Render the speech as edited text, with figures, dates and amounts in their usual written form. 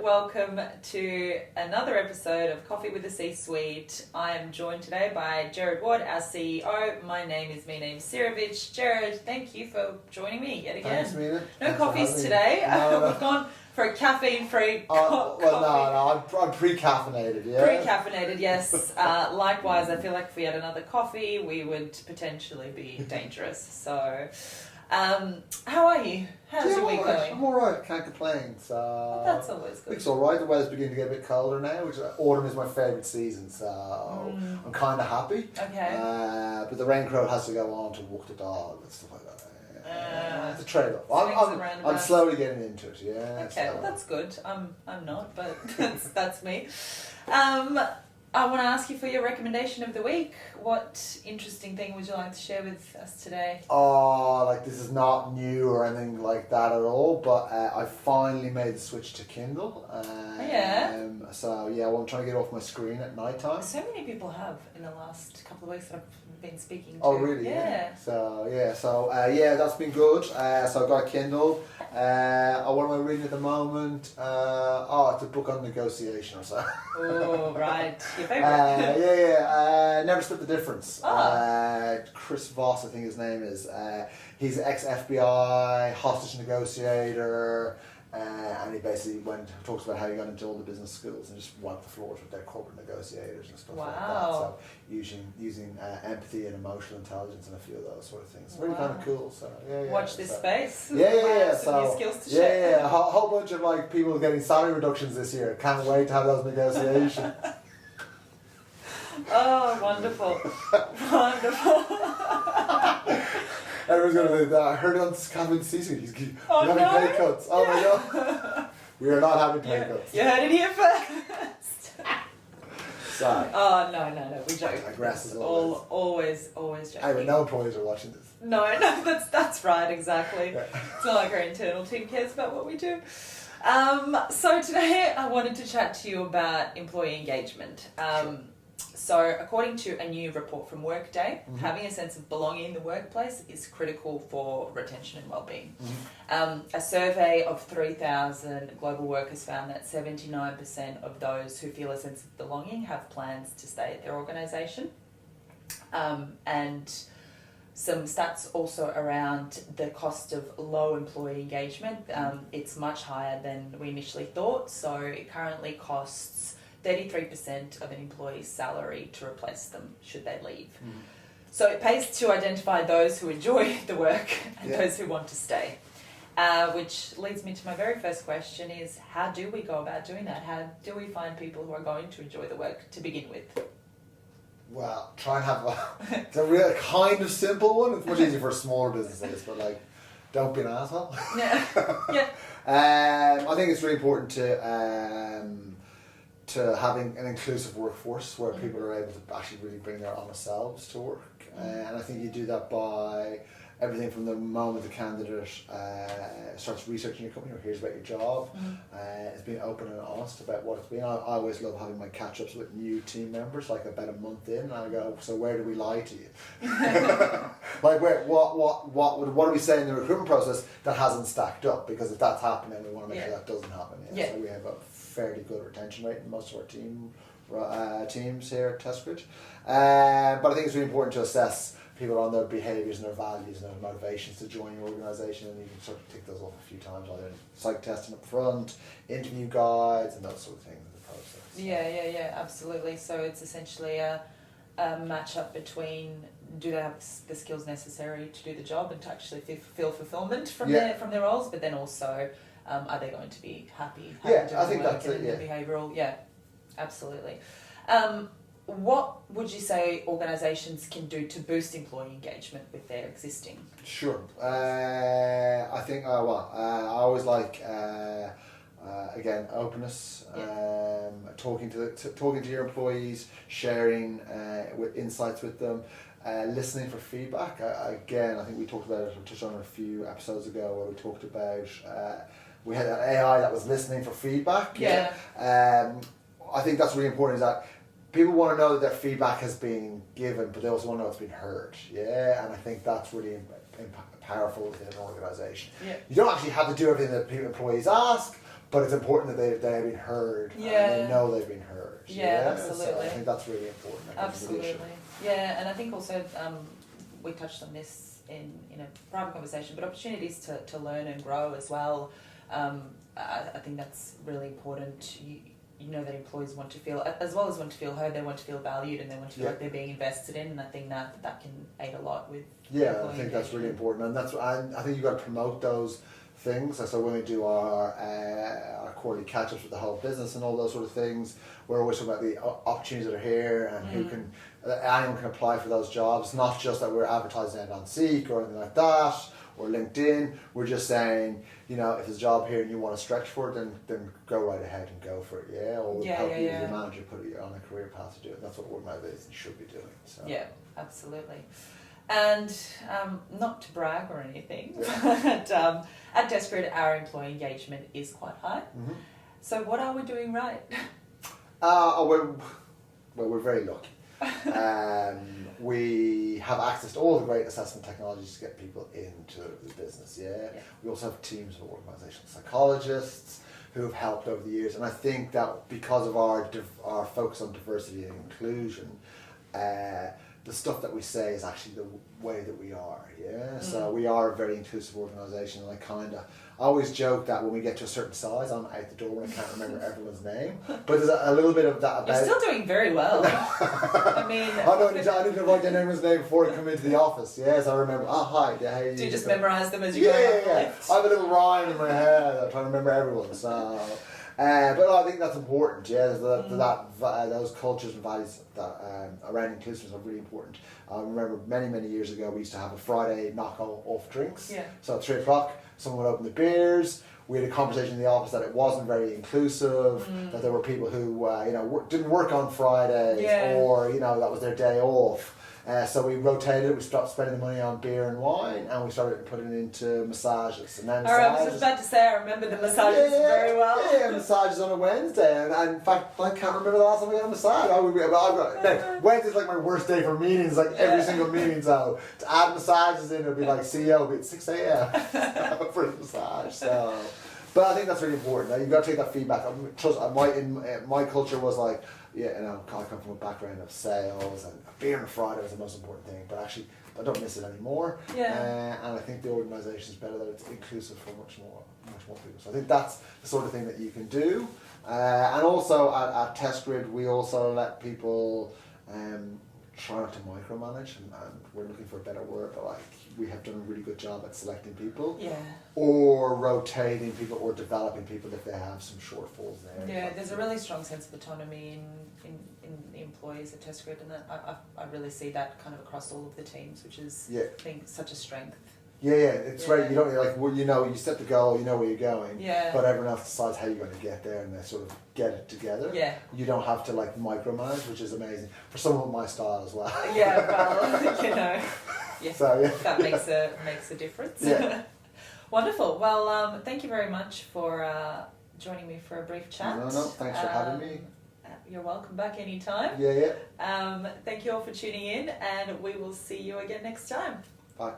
welcome to another episode of Coffee with the C-Suite. I am joined today by Gerard Ward, our CEO. My name is Mina Sirovic. Gerard, thank you for joining me yet again. Thanks, Mina. No coffees today. We've gone for a caffeine-free coffee. No, I'm pre-caffeinated, yeah. Pre-caffeinated, yes. Likewise, I feel like if we had another coffee, we would potentially be dangerous. So, how are you? How's your week going? I'm alright, can't complain. So That's always good. It's alright, the weather's beginning to get a bit colder now, which autumn is my favourite season, so I'm kind of happy. Okay. But the raincoat has to go on to walk the dog and stuff like that. It's a trade-off. I'm slowly getting into it, yeah. Okay, well that's good. I'm not, but that's me. I want to ask you for your recommendation of the week. What interesting thing would you like to share with us today? This is not new or anything like that at all, but I finally made the switch to Kindle. So yeah, well, I'm trying to get off my screen at night time. So many people have in the last couple of weeks that I've been speaking to. Oh really? Yeah. So that's been good. So I've got a Kindle. What am I reading at the moment? It's a book on negotiation or so. Oh right, your favourite? Never Split the Difference. Chris Voss, I think his name is. He's ex-FBI, hostage negotiator, and he basically talks about how he got into all the business schools and just wiped the floors with their corporate negotiators and stuff like that. So using empathy and emotional intelligence and a few of those sort of things. Really kind of cool. So Watch this space. Some new skills to share. A whole bunch of people getting salary reductions this year. Can't wait to have those negotiations. Oh, wonderful. Wonderful. Everyone's going to do that. I heard it on Calvin C-Suite. We're having pay cuts. Oh my god. We are not having pay cuts. You heard it here first. Sorry. Oh, no. We joke. I digress as always. Always joking. Anyway, no employees are watching this. No, that's right, exactly. Yeah. It's not like our internal team cares about what we do. So today I wanted to chat to you about employee engagement. Sure. So according to a new report from Workday, having a sense of belonging in the workplace is critical for retention and well-being. A survey of 3,000 global workers found that 79% of those who feel a sense of belonging have plans to stay at their organisation. And some stats also around the cost of low employee engagement. It's much higher than we initially thought. So it currently costs 33% of an employee's salary to replace them should they leave. So it pays to identify those who enjoy the work and those who want to stay. Which leads me to my very first question is, how do we go about doing that? How do we find people who are going to enjoy the work to begin with? Well, try and have it's a real kind of simple one. It's much easier for a smaller business, but don't be an asshole. Yeah. I think it's really important to having an inclusive workforce where people are able to actually really bring their honest selves to work. And I think you do that by everything from the moment the candidate starts researching your company or hears about your job. It's being open and honest about what it's been. I always love having my catch-ups with new team members, like about a month in, and I go, so where do we lie to you? What do we say in the recruitment process that hasn't stacked up? Because if that's happening, we want to make sure that doesn't happen. So we have a fairly good retention rate in most of our teams here at Testgrid. But I think it's really important to assess people on their behaviours and their values and their motivations to join your organisation, and you can sort of tick those off a few times, either in psych testing up front, interview guides, and those sort of things in the process. Yeah, absolutely. So it's essentially a match-up between, do they have the skills necessary to do the job and to actually feel fulfilment from their roles, but then also are they going to be happy doing I think work that's and it, the behavioural? Absolutely. What would you say organisations can do to boost employee engagement with their existing? Sure. I think, I always like, again, openness, talking to your employees, sharing with insights with them, listening for feedback. Again, I think we talked about it, we touched on it a few episodes ago where we talked about, we had an AI that was listening for feedback. I think that's really important, is that people want to know that their feedback has been given, but they also want to know it's been heard. And I think that's really powerful within an organisation. You don't actually have to do everything that employees ask, but it's important that they've been heard, and they know they've been heard. Yeah, absolutely. So I think that's really important. Absolutely. Yeah, and I think also we touched on this in a private conversation, but opportunities to learn and grow as well. I think that's really important. You know that employees want to feel, as well as want to feel heard, they want to feel valued, and they want to feel like they're being invested in, and I think that can aid a lot with I think that's really important, and I think you've got to promote those things. So when we do our quarterly catch-ups with the whole business and all those sort of things, we're always talking about the opportunities that are here and who can, anyone can apply for those jobs, not just that we're advertising it on Seek or anything like that, or LinkedIn. We're just saying, if there's a job here and you want to stretch for it, then go right ahead and go for it, or we'll help you as your manager put you on a career path to do it. That's what organisations should be doing. So. Yeah, absolutely. And not to brag or anything, but at Testgrid our employee engagement is quite high. Mm-hmm. So what are we doing right? We're very lucky. We have access to all the great assessment technologies to get people into the business. We also have teams of organisational psychologists who have helped over the years, and I think that because of our focus on diversity and inclusion, the stuff that we say is actually the way that we are. So we are a very inclusive organisation, and I always joke that when we get to a certain size, I'm out the door and I can't remember everyone's name. But there's a little bit of that about. You're still doing very well. I mean, I need to write down everyone's name before I come into the office. Yes, I remember. Hi. How are you? Do you just memorise them as you go? Yeah. I have a little rhyme in my head. I'm trying to remember everyone. So. But I think that's important. Those cultures and values that around inclusiveness are really important. I remember many years ago we used to have a Friday knock-off drinks. So at 3:00, someone would open the beers. We had a conversation in the office that it wasn't very inclusive. That there were people who didn't work on Fridays, or that was their day off. So we rotated. We stopped spending the money on beer and wine, and we started putting it into massages. And then I was just about to say, I remember the massages very well. Yeah, massages on a Wednesday, and in fact, I can't remember the last time we had a massage. Wednesday's like my worst day for meetings, like every single meeting. So to add massages in, it'd be like CEO, it'd be at 6 a.m. for a massage. So, but I think that's really important. Now, you've got to take that feedback. My culture was like. I come from a background of sales, and beer on a Friday was the most important thing, but actually I don't miss it anymore. And I think the organisation is better that it's inclusive for much more people. So I think that's the sort of thing that you can do. And also at Testgrid we also let people try not to micromanage, and we're looking for a better word, but we have done a really good job at selecting people, or rotating people, or developing people if they have some shortfalls there. There's a really strong sense of autonomy in the employees at Testgrid, and I really see that kind of across all of the teams, which is I think such a strength. It's right. You don't you set the goal, you know where you're going, but everyone else decides how you're going to get there, and they sort of get it together. You don't have to micromanage, which is amazing for someone with my style as well. So that makes a difference. Wonderful. Well, thank you very much for joining me for a brief chat. No, thanks for having me. You're welcome back anytime. Thank you all for tuning in, and we will see you again next time. Bye.